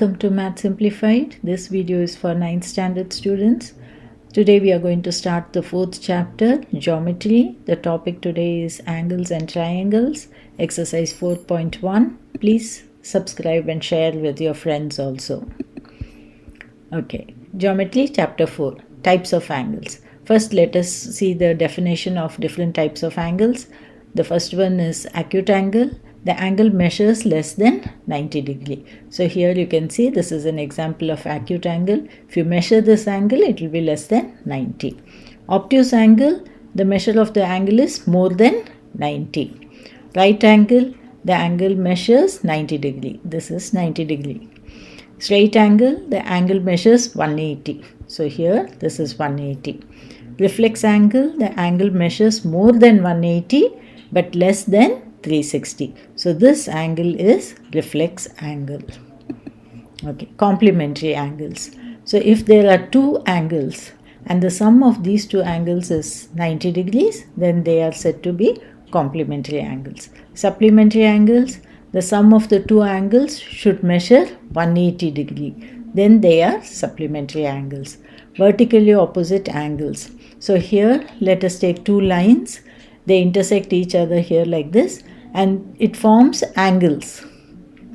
Welcome to Math Simplified. This video is for 9th standard students. Today we are going to start the 4th chapter, Geometry. The topic today is Angles and Triangles, exercise 4.1. Please subscribe and share with your friends also. Okay, Geometry chapter 4, Types of Angles. First let us see the definition of different types of angles. The first one is acute angle. The angle measures less than 90 degree. So here you can see this is an example of acute angle. If you measure this angle, it will be less than 90. Obtuse angle, the measure of the angle is more than 90. Right angle, the angle measures 90 degree. This is 90 degree. Straight angle, the angle measures 180. So here this is 180. Reflex angle, the angle measures more than 180 but less than 360. So this angle is reflex angle. Okay, complementary angles. So if there are two angles and the sum of these two angles is 90 degrees, then they are said to be complementary angles. Supplementary angles, the sum of the two angles should measure 180 degree. Then they are supplementary angles. Vertically opposite angles. So here let us take two lines. They intersect each other here like this, and it forms angles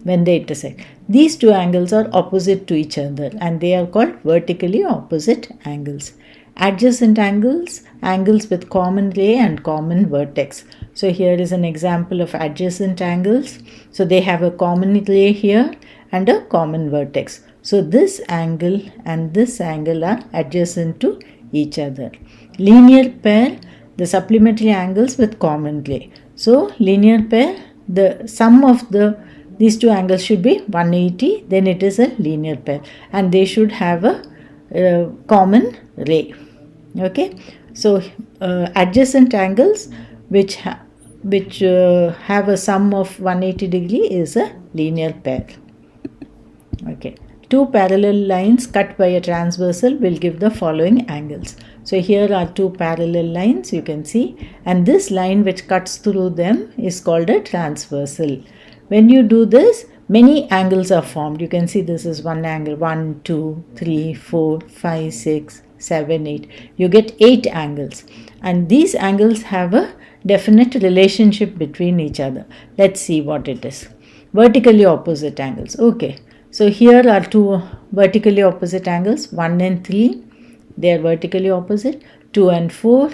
when they intersect. These two angles are opposite to each other and they are called vertically opposite angles. Adjacent angles, angles with common ray and common vertex. So here is an example of adjacent angles. So they have a common ray here and a common vertex. So this angle and this angle are adjacent to each other. Linear pair, the supplementary angles with common ray. So linear pair, the sum of these two angles should be 180, then it is a linear pair and they should have a common ray. Okay, so adjacent angles which have a sum of 180 degree is a linear pair. Okay, two parallel lines cut by a transversal will give the following angles. So here are two parallel lines you can see, and this line which cuts through them is called a transversal. When you do this, many angles are formed. You can see this is one angle, 1, 2, 3, 4, 5, 6, 7, 8. You get 8 angles, and these angles have a definite relationship between each other. Let's see what it is. Vertically opposite angles. Okay, so here are two vertically opposite angles, 1 and 3. They are vertically opposite. 2 and 4,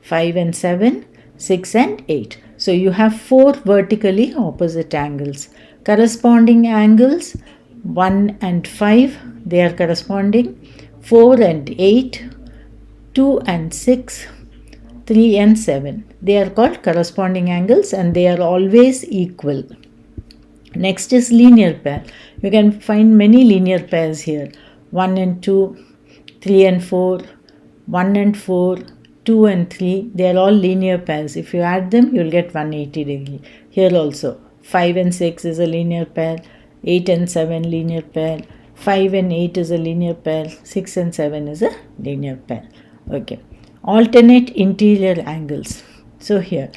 5 and 7, 6 and 8. So you have 4 vertically opposite angles. Corresponding angles, 1 and 5, they are corresponding. 4 and 8, 2 and 6, 3 and 7. They are called corresponding angles and they are always equal. Next is linear pair. You can find many linear pairs here. 1 and 2, 3 and 4, 1 and 4, 2 and 3, they are all linear pairs. If you add them, you will get 180 degree. Here also, 5 and 6 is a linear pair, 8 and 7 linear pair, 5 and 8 is a linear pair, 6 and 7 is a linear pair. Okay, alternate interior angles. So here,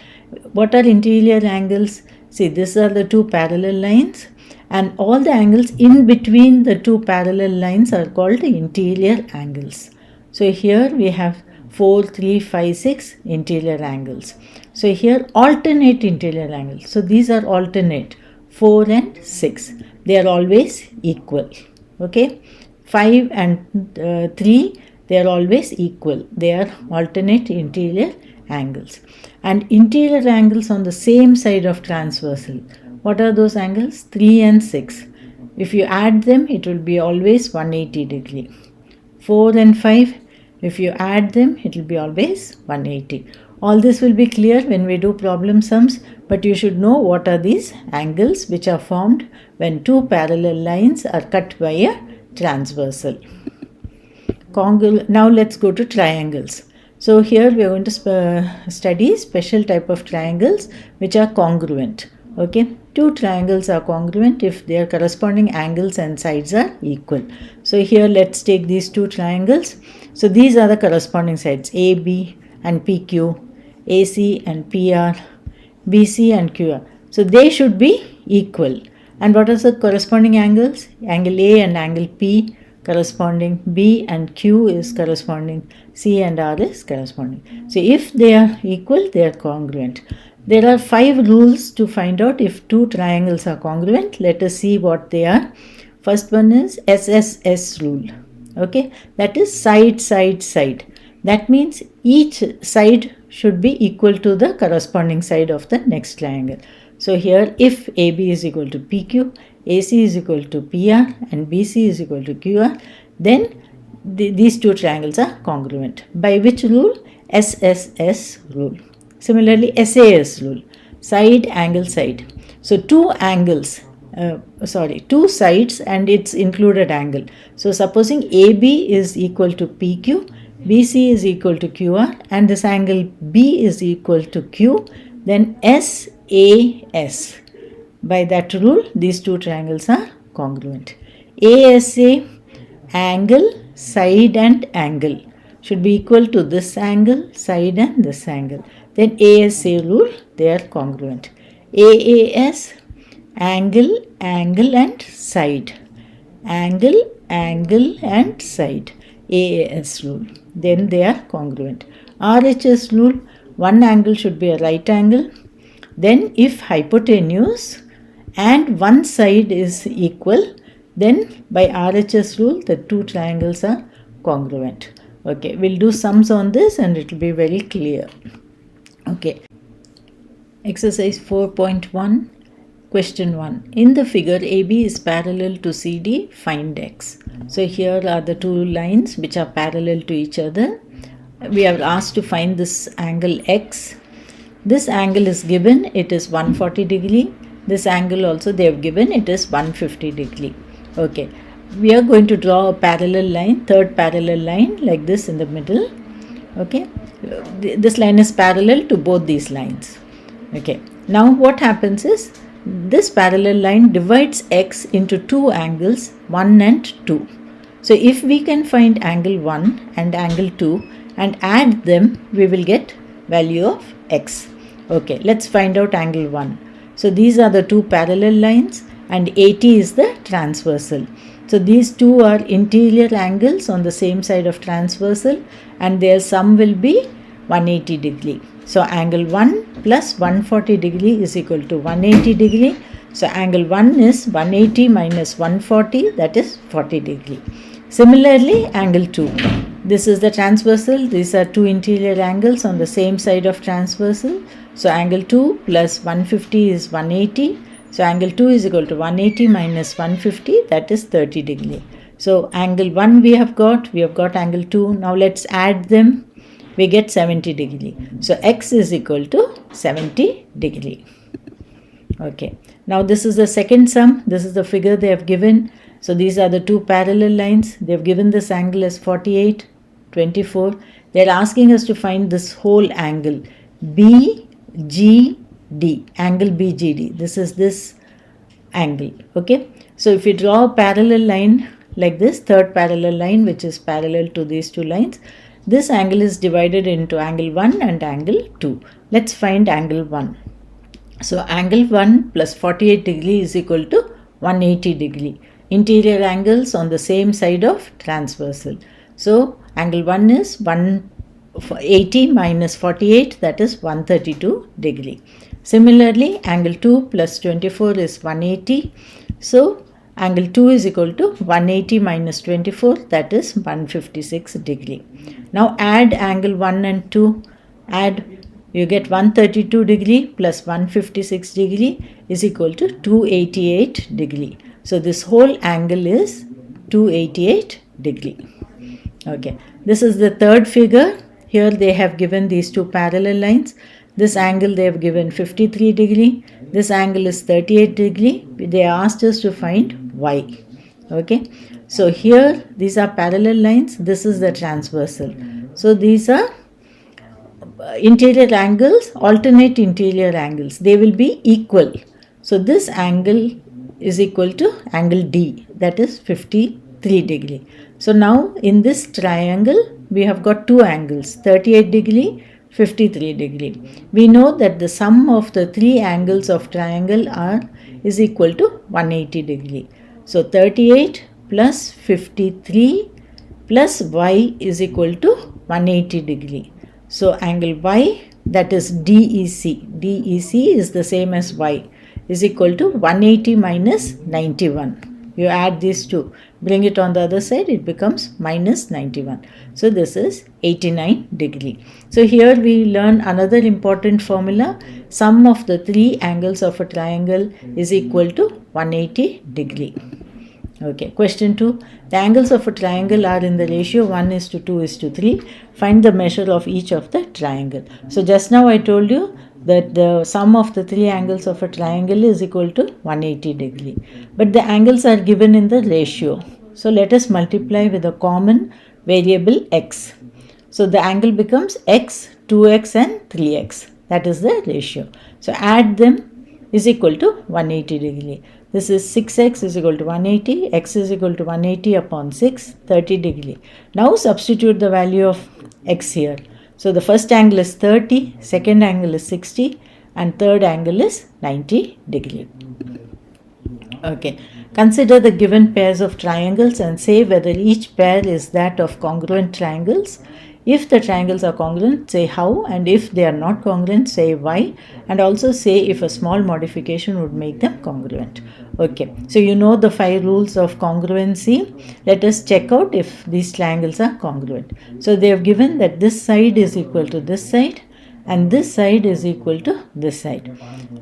what are interior angles? See, these are the two parallel lines. And all the angles in between the two parallel lines are called interior angles. So here we have 4, 3, 5, 6 interior angles. So here alternate interior angles. So these are alternate, 4 and 6. They are always equal. Okay, 5 and 3, they are always equal. They are alternate interior angles. And interior angles on the same side of transversal. What are those angles? 3 and 6. If you add them, it will be always 180 degree. 4 and 5, if you add them, it will be always 180. All this will be clear when we do problem sums, but you should know what are these angles which are formed when two parallel lines are cut by a transversal. Now let's go to triangles. So here we are going to study special type of triangles which are congruent. Okay, two triangles are congruent if their corresponding angles and sides are equal. So here let's take these two triangles. So these are the corresponding sides, AB and PQ, AC and PR, BC and QR. So they should be equal. And what are the corresponding angles? Angle A and angle P corresponding, B and Q is corresponding, C and R is corresponding. So if they are equal, they are congruent. There are 5 rules to find out if two triangles are congruent. Let us see what they are. First one is SSS rule. Okay, that is side, side, side. That means each side should be equal to the corresponding side of the next triangle. So here, if AB is equal to PQ, AC is equal to PR, and BC is equal to QR, then these two triangles are congruent. By which rule? SSS rule. Similarly, SAS rule, side, angle, side. So two sides and its included angle. So supposing AB is equal to PQ, BC is equal to QR, and this angle B is equal to Q, then SAS. By that rule, these two triangles are congruent. ASA, angle, side and angle should be equal to this angle, side and this angle. Then ASA rule, they are congruent. AAS, angle, angle and side. Angle, angle and side. AAS rule. Then they are congruent. RHS rule, one angle should be a right angle. Then if hypotenuse and one side is equal, then by RHS rule, the two triangles are congruent. Okay, we'll do sums on this and it will be very clear. Okay. Exercise 4.1. Question 1. In the figure, AB is parallel to CD, find X. So here are the two lines which are parallel to each other. We are asked to find this angle X. This angle is given, it is 140 degree. This angle also they have given, it is 150 degree. Okay. We are going to draw a parallel line, third parallel line like this in the middle. Okay. This line is parallel to both these lines. Okay. Now what happens is, this parallel line divides X into two angles, 1 and 2. So if we can find angle 1 and angle 2 and add them, we will get value of X. Okay, let's find out angle 1. So these are the two parallel lines and 80 is the transversal. So these two are interior angles on the same side of transversal and their sum will be 180 degree. So angle 1 plus 140 degree is equal to 180 degree. So angle 1 is 180 minus 140, that is 40 degree. Similarly, angle 2. This is the transversal. These are two interior angles on the same side of transversal. So angle 2 plus 150 is 180. So angle 2 is equal to 180 minus 150, that is 30 degree. So angle 1 we have got angle 2. Now let's add them. We get 70 degree. So X is equal to 70 degree. Okay. Now this is the second sum. This is the figure they have given. So these are the two parallel lines. They have given this angle as 48, 24. They are asking us to find this whole angle BGD, angle BGD. This is this angle. Okay. So if we draw a parallel line like this, third parallel line which is parallel to these two lines, this angle is divided into angle 1 and angle 2. Let's find angle 1. So angle 1 plus 48 degree is equal to 180 degree. Interior angles on the same side of transversal. So angle 1 is 180 minus 48, that is 132 degree. Similarly, angle 2 plus 24 is 180. So angle 2 is equal to 180 minus 24, that is 156 degree. Now add angle 1 and 2. Add, you get 132 degree plus 156 degree is equal to 288 degree. So this whole angle is 288 degree. Okay. This is the third figure. Here they have given these two parallel lines. This angle they have given 53 degree. This angle is 38 degree. They asked us to find Y. Okay. So here these are parallel lines. This is the transversal. So these are interior angles, alternate interior angles. They will be equal. So this angle is equal to angle D, that is 53 degree. So now in this triangle we have got two angles, 38 degree, 53 degree. We know that the sum of the three angles of triangle are is equal to 180 degree. So 38 plus 53 plus y is equal to 180 degree. So angle y, that is DEC. DEC is the same as y, is equal to 180 minus 91. You add these two, bring it on the other side, it becomes minus 91. So this is 89 degree. So here we learn another important formula. Sum of the three angles of a triangle is equal to 180 degree. Okay, question 2. The angles of a triangle are in the ratio 1:2:3. Find the measure of each of the triangle. So just now I told you that the sum of the three angles of a triangle is equal to 180 degree. But the angles are given in the ratio. So let us multiply with a common variable x. So the angle becomes x, 2x and 3x. That is the ratio. So add them is equal to 180 degree. This is 6x is equal to 180, x is equal to 180 upon 6, 30 degree. Now substitute the value of x here. So the first angle is 30, second angle is 60 and third angle is 90 degree. Okay, consider the given pairs of triangles and say whether each pair is that of congruent triangles. If the triangles are congruent, say how, and if they are not congruent, say why, and also say if a small modification would make them congruent. Okay, so you know the 5 rules of congruency. Let us check out if these triangles are congruent. So they have given that this side is equal to this side and this side is equal to this side.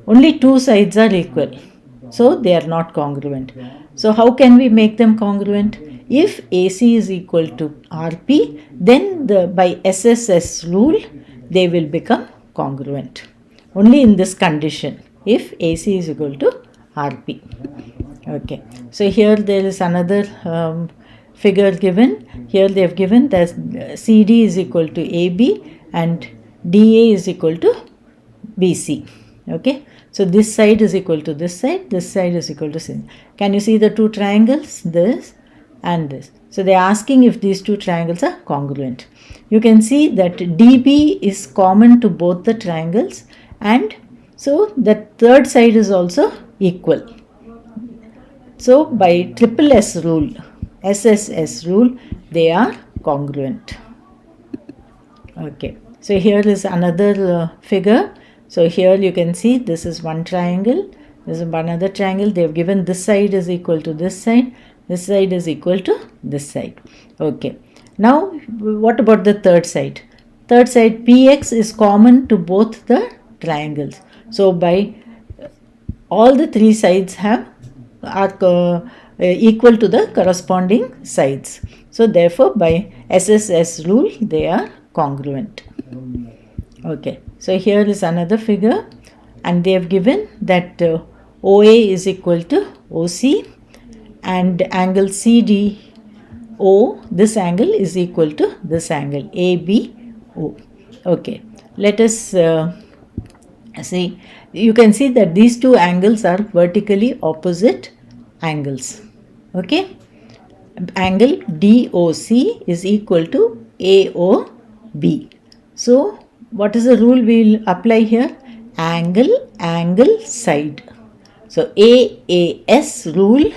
Only two sides are equal, so they are not congruent. So how can we make them congruent? If AC is equal to RP, then by SSS rule, they will become congruent. Only in this condition, if AC is equal to RP. Okay, so here there is another figure given. Here they have given that CD is equal to AB and DA is equal to BC. Okay, so this side is equal to this side is equal to C. Can you see the two triangles? This and this. So they are asking if these two triangles are congruent. You can see that DB is common to both the triangles and so the third side is also equal. So by triple S rule, SSS rule, they are congruent. Okay, so here is another figure. So here you can see this is one triangle, this is another triangle. They have given this side is equal to this side is equal to this side. Okay, now what about the third side? Third side PX is common to both the triangles. So by all the three sides are equal to the corresponding sides. So therefore by SSS rule they are congruent. Okay, so here is another figure and they have given that OA is equal to OC and angle CDO, this angle is equal to this angle ABO. Okay, let us see. You can see that these two angles are vertically opposite angles. Okay, angle DOC is equal to AOB. So what is the rule we will apply here? Angle, side. So AAS rule,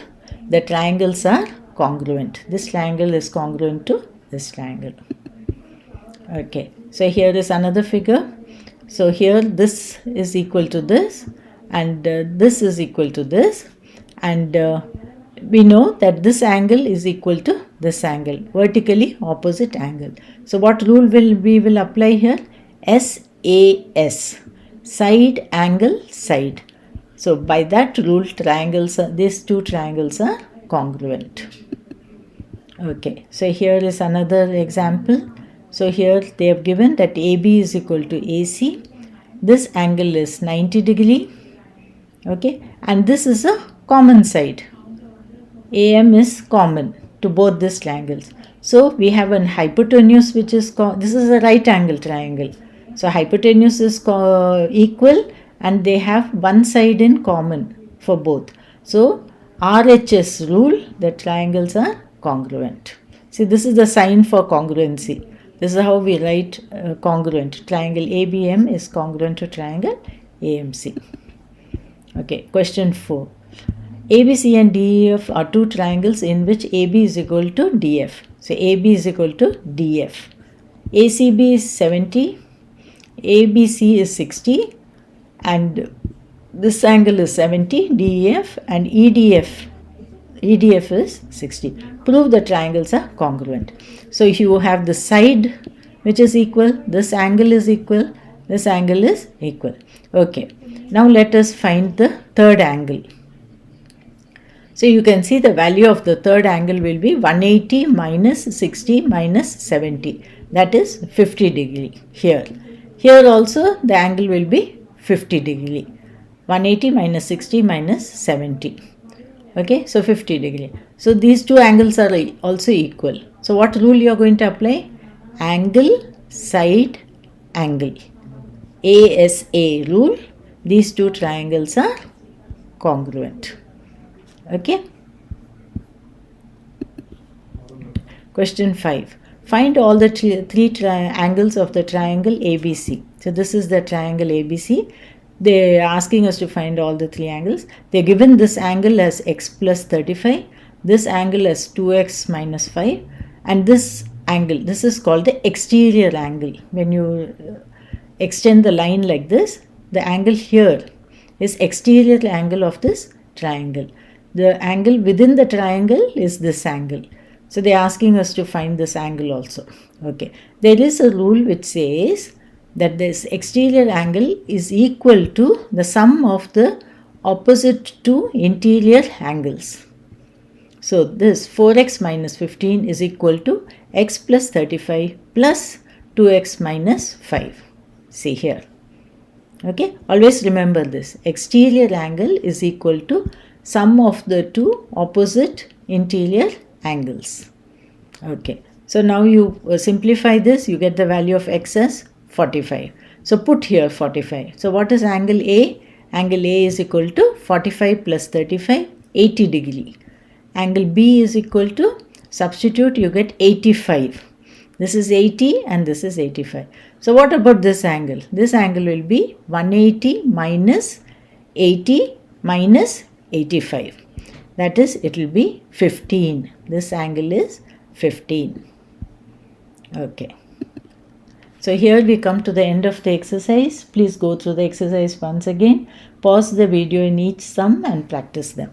the triangles are congruent. This triangle is congruent to this triangle. Okay, so here is another figure. So here this is equal to this and this is equal to this and we know that this angle is equal to this angle, vertically opposite angle. So what rule we will apply here? SAS, side angle side. So by that rule these two triangles are congruent. Okay, so here is another example. So here they have given that AB is equal to AC. This angle is 90 degree. Okay, and this is a common side. AM is common to both these triangles. So we have an hypotenuse which is, this is a right angle triangle. So hypotenuse is equal and they have one side in common for both. So RHS rule, the triangles are congruent. See, this is the sign for congruency. This is how we write congruent. Triangle ABM is congruent to triangle AMC. Okay, question 4. ABC and DEF are two triangles in which AB is equal to DF. So AB is equal to DF. ACB is 70, ABC is 60, and this angle is 70, DEF, and EDF is 60. Prove the triangles are congruent. So you have the side which is equal, this angle is equal, this angle is equal. Okay, now let us find the third angle. So you can see the value of the third angle will be 180 minus 60 minus 70. That is 50 degree here. Here also the angle will be 50 degree. 180 minus 60 minus 70. Okay, so 50 degree. So these two angles are also equal. So what rule you are going to apply? Angle, side, angle. ASA rule. These two triangles are congruent. Okay. Question 5. Find all the three angles of the triangle ABC. So this is the triangle ABC. They are asking us to find all the three angles. They are given this angle as x plus 35, this angle as 2x minus 5, and this angle, this is called the exterior angle. When you extend the line like this, the angle here is exterior angle of this triangle. The angle within the triangle is this angle. So they are asking us to find this angle also. Okay. There is a rule which says that this exterior angle is equal to the sum of the opposite two interior angles. So this 4x minus 15 is equal to x plus 35 plus 2x minus 5. See here. Okay. Always remember this. Exterior angle is equal to sum of the two opposite interior angles. Okay. So now you simplify this. You get the value of x as 45. So put here 45. So what is angle A? Angle A is equal to 45 plus 35, 80 degree. Angle B is equal to, substitute, you get 85. This is 80 and this is 85. So what about this angle? This angle will be 180 minus 80 minus 85. That is, it will be 15. This angle is 15. Okay. So here we come to the end of the exercise. Please go through the exercise once again. Pause the video in each sum and practice them.